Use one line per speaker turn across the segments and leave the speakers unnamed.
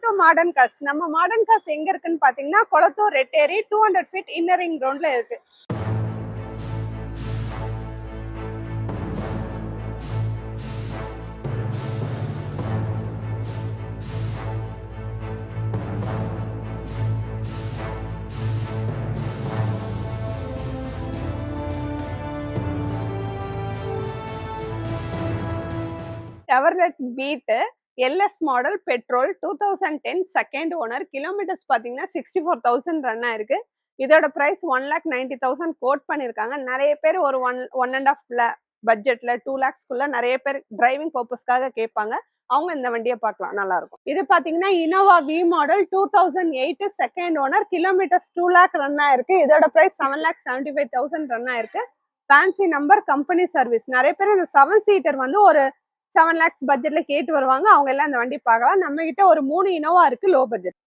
To modern cars. நம்ம modern cars எங்க இருக்குன்னு பாத்தீங்கன்னா Kolathur Retteri 200 feet inner ring ரோட்ல இருக்கு. Chevrolet Beat LS model petrol 2010 second owner. Kilometres பாத்தீங்கன்னா 64,000 ரன் ஆயிருக்கு. இதோட பிரைஸ் 1,90,000 கோட் பண்ணிருக்காங்க. நிறைய பேர் ஒரு 1.5 பட்ஜெட்ல 2 lakhsக்குள்ள நிறைய பேர் டிரைவிங் பர்பஸ்க்காக கேட்பாங்க. அவங்க இந்த வண்டியை பார்க்கலாம், நல்லா இருக்கும். இது பாத்தீங்கன்னா Innova V model 2008 second owner. Kilometres 2 lakh run ஆயிருக்கு. இதோட பிரைஸ் 7,75,000 ரன் ஆயிருக்கு. Fancy number, company service. நிறைய பேர் இந்த 7 சீட்டர் வந்து ஒரு 7 lakhs பட்ஜெட்ல கேட்டு வருவாங்க. அவங்க எல்லாம் இந்த வண்டி பார்க்கலாம். நம்ம கிட்ட ஒரு 3 இனோவா இருக்கு லோ பட்ஜெட்.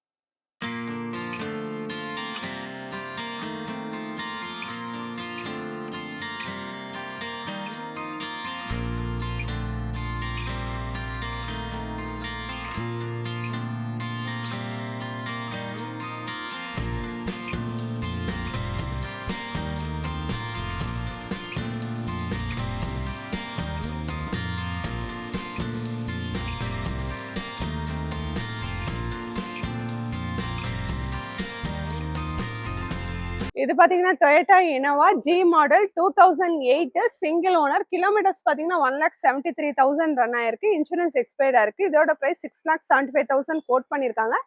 இது பாத்தீங்கன்னா Toyota Innova G model 2008 single owner. Kilometres பாத்தீங்கன்னா 1,73,000 ரன் ஆயிருக்கு. இன்சூரன்ஸ் எக்ஸ்பைர்டா இருக்கு. இதோட பிரைஸ் 6,75,000 கோட் பண்ணிருக்காங்க.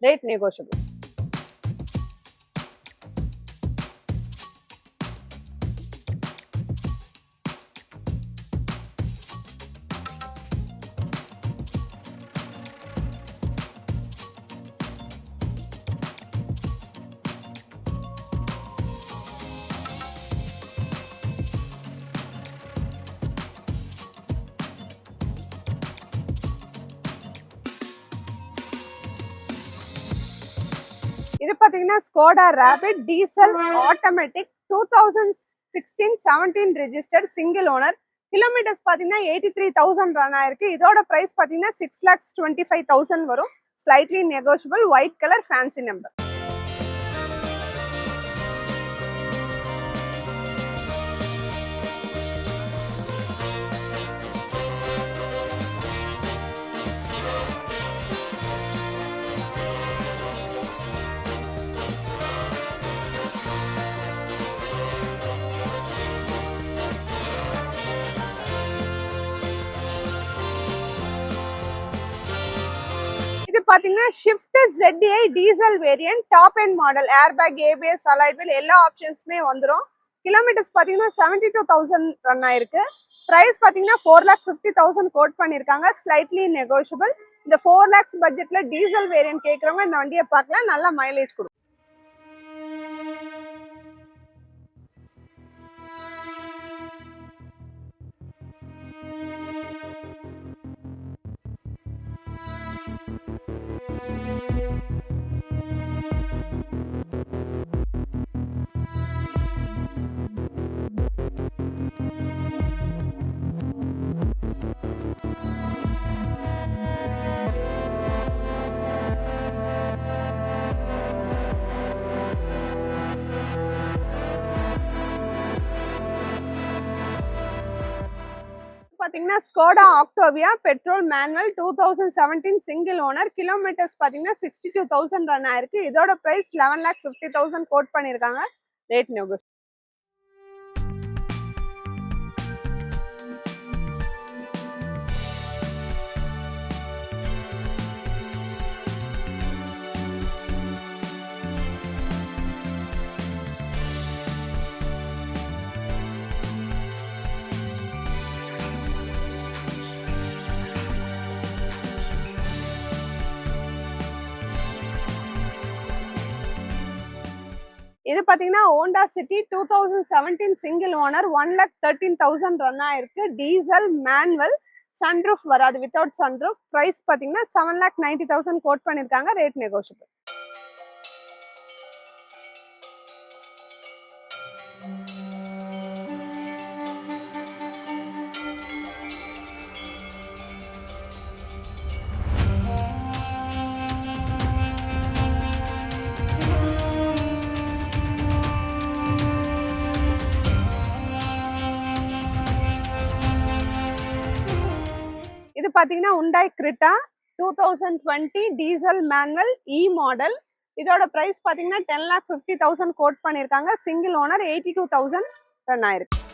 Rate negotiable. இது பாத்தீங்கன்னா Skoda Rapid diesel automatic 2016-17 registered single owner. Kilometres பாத்தீங்கன்னா 83,000 ரன் ஆயிருக்கு. இதோட பிரைஸ் பாத்தீங்கன்னா 6,25,000 வரும். Slightly negotiable. White colour, fancy number. பாத்தீங்கன்னா Swift ZDI diesel variant top end model. Airbag, ABS, alloyed wheel எல்லா ஆப்ஷன்ஸுமே வந்துடும். கிலோமீட்டர்ஸ் பாத்தீங்கன்னா 72,000 ரன் ஆயிருக்கு. பிரைஸ் பாத்தீங்கன்னா 4,50,000 கோட் பண்ணிருக்காங்க. Slightly negotiable. இந்த 4 lakhs பட்ஜெட்ல டீசல் வேரியன்ட் கேட்கறவங்க இந்த வண்டியை பார்க்கலாம். நல்ல மைலேஜ் கொடுக்கும். பாத்தீங்கன்னா Skoda Octavia petrol manual 2017 single owner. Kilometres பாத்தீங்கன்னா 62,000 ரன் ஆயிருக்கு. இதோட பிரைஸ் 11,50,000 கோட் பண்ணிருக்காங்க. Rate negotiable. இது பாத்தீங்கன்னா Honda City 2017 single owner. 1,13,000 run ஆயிருக்கு. Diesel manual. சன்ரூஃப் வராது, வித்தவுட் சன்ரூஃப். பிரைஸ் பாத்தீங்கன்னா 7,90,000 கோட் பண்ணிருக்காங்க. Rate negotiable. பாத்தீங்கன்னா Hyundai Creta 2020 diesel manual E model. இதோட பிரைஸ் பாத்தீங்கன்னா 10,50,000 கோட் பண்ணிருக்காங்க. சிங்கிள் ஓனர் 82,000 ரன் ஆயிருக்கு.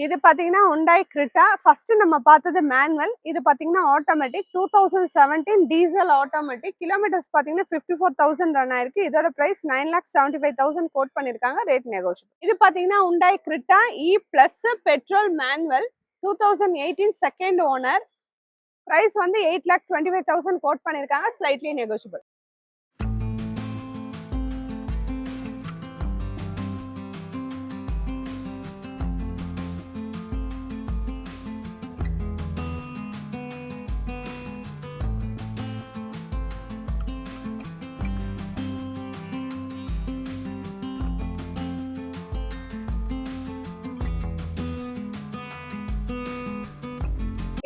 இது பாத்தீங்கன்னா Hyundai Creta. ஃபர்ஸ்ட் நம்ம பார்த்தது மேனுவல். இது பாத்தீங்கன்னா ஆட்டோமேட்டிக் 2017 டீசல் ஆட்டோமேட்டிக். கிலோமீட்டர்ஸ் பாத்தீங்கன்னா 54,000 ரன் ஆயிருக்கு. இதோட பிரைஸ் 9,75,000 கோட் பண்ணிருக்காங்க. Rate negotiable. இது பாத்தீங்கன்னா Hyundai Creta E plus petrol manual 2018 second owner. Price வந்து 8,25,000 கோட் பண்ணிருக்காங்க. Slightly negotiable.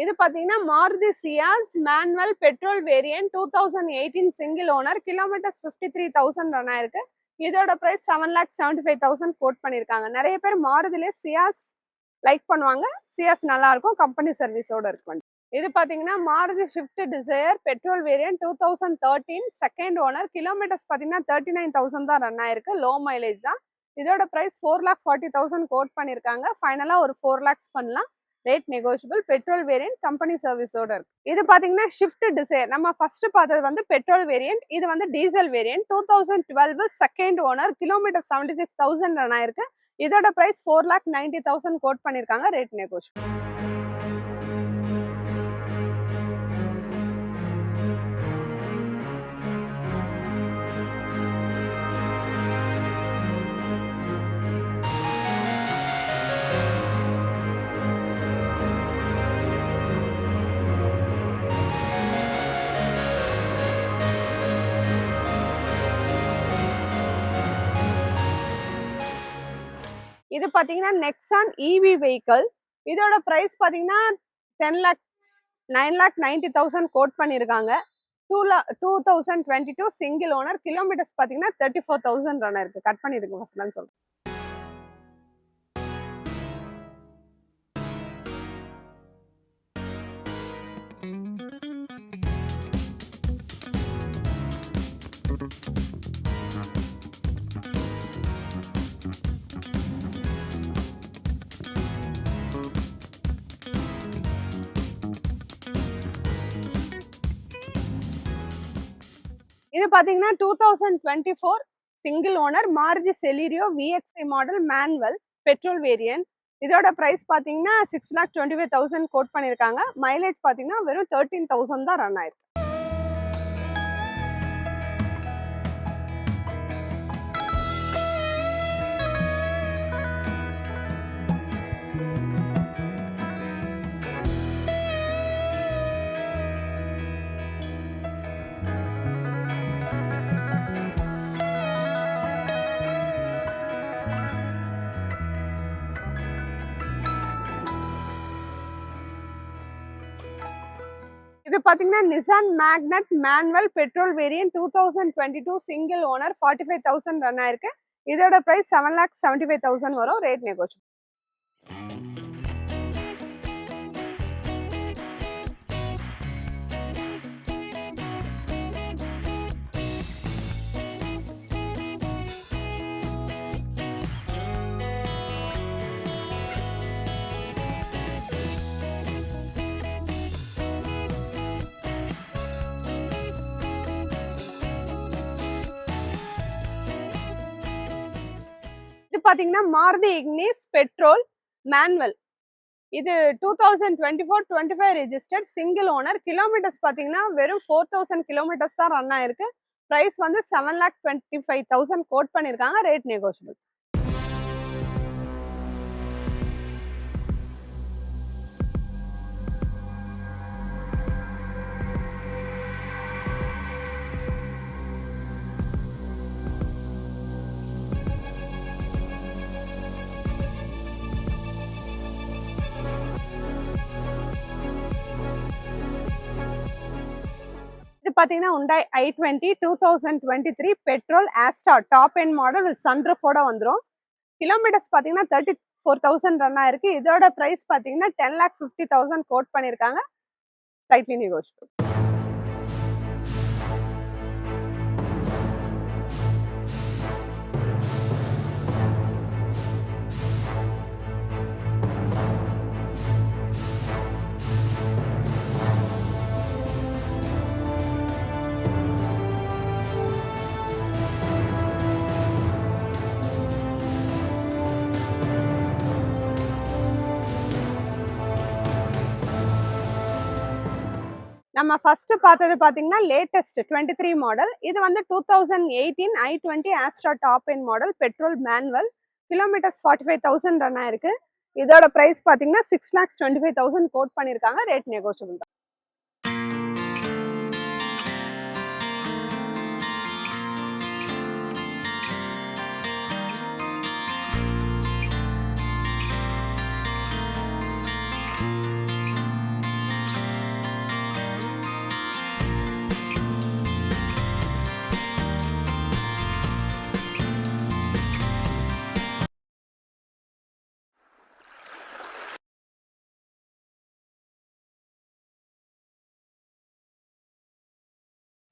இது பாத்தீங்கன்னா Maruti Ciaz manual petrol variant 2018 single owner. Kilometres 53,000 run ஆயிருக்கு. இதோட பிரைஸ் 7,75,000 கோட் பண்ணிருக்காங்க. நிறைய பேர் மாருதிலே சியாஸ் லைக் பண்ணுவாங்க. சியாஸ் நல்லா இருக்கும், கம்பெனி சர்வீஸோட இருக்கு. இது பாத்தீங்கன்னா Maruti Swift Dzire petrol variant 2013 second owner. Kilometres பாத்தீங்கன்னா 39,000 தான் ரன் ஆயிருக்கு. லோ மைலேஜ் தான். இதோட பிரைஸ் 4,40,000 கோட் பண்ணிருக்காங்க. ஃபைனலா ஒரு 4 lakhs பண்ணலாம். Rate negotiable. Petrol variant company சர்வீஸோட இருக்கு. இது பாத்தீங்கன்னா ஷிஃப்ட் டிசைர். நம்ம ஃபர்ஸ்ட் பார்த்தது வந்து பெட்ரோல் வேரியன்ட். இது வந்து diesel variant 2012 second owner. Kilometre 76,000 run ஆயிருக்கு. இதோட பிரைஸ் 4,90,000 கோட் பண்ணிருக்காங்க. Rate negotiable. இது பாத்தீங்கன்னா நெக்ஸான் EV வெஹிக்கிள். இதோட பிரைஸ் பாத்தீங்கன்னா 9,90,000 கோட் பண்ணிருக்காங்க. 2022 சிங்கிள் ஓனர். கிலோமீட்டர்ஸ் பாத்தீங்கன்னா 34,000 ரன் இருக்கு. கட் பண்ணிருக்கு ஃபர்ஸ்ட் சொல்றேன். இது பாத்தீங்கன்னா 2024 single owner Maruti Celerio VXI model manual petrol variant. இதோட பிரைஸ் பாத்தீங்கன்னா 6,25,000 கோட் பண்ணிருக்காங்க. மைலேஜ் பாத்தீங்கன்னா வெறும் 13,000 தான் ரன் ஆயிருக்கு. இது பாத்தீங்கன்னா Nissan magnet manual petrol variant 2022 single owner 45,000 run ஆயிருக்கு. இதோட பிரைஸ் 7,75,000 வரும். Rate negotiable. இது பாத்தீங்கன்னா மாருதி இக்னிஸ் பெட்ரோல் மேனுவல். இது 2024-25 ரெஜிஸ்டர்ட் சிங்கிள் ஓனர். கிலோமீட்டர்ஸ் பாத்தீங்கன்னா வெறும் 4,000 கிலோமீட்டர்ஸ் தான் ரன் ஆயிருக்கு. பிரைஸ் வந்து 7,25,000 கோட் பண்ணிருக்காங்க. Rate negotiable. பாத்தீங்கன்னா Hyundai i20 2023 petrol Asta top end model with சன்ரூஃபோட வந்துரும். கிலோமீட்டர்ஸ் பாத்தீங்கன்னா 34,000 ரன் ஆயிருக்கு. இதோட பிரைஸ் பாத்தீங்கன்னா 10,50,000 கோட் பண்ணிருக்காங்க. Slightly negotiable. நம்ம ஃபர்ஸ்ட் பார்த்தது பாத்தீங்கன்னா லேட்டஸ்ட் 23 மாடல். இது வந்து 2018 i20 Asta top end model petrol manual. Kilometres 45,000 run ஆயிருக்கு. இதோட பிரைஸ் பாத்தீங்கன்னா 6,25,000 கோட் பண்ணிருக்காங்க. ரேட் நெகோஷியபிள் தான்.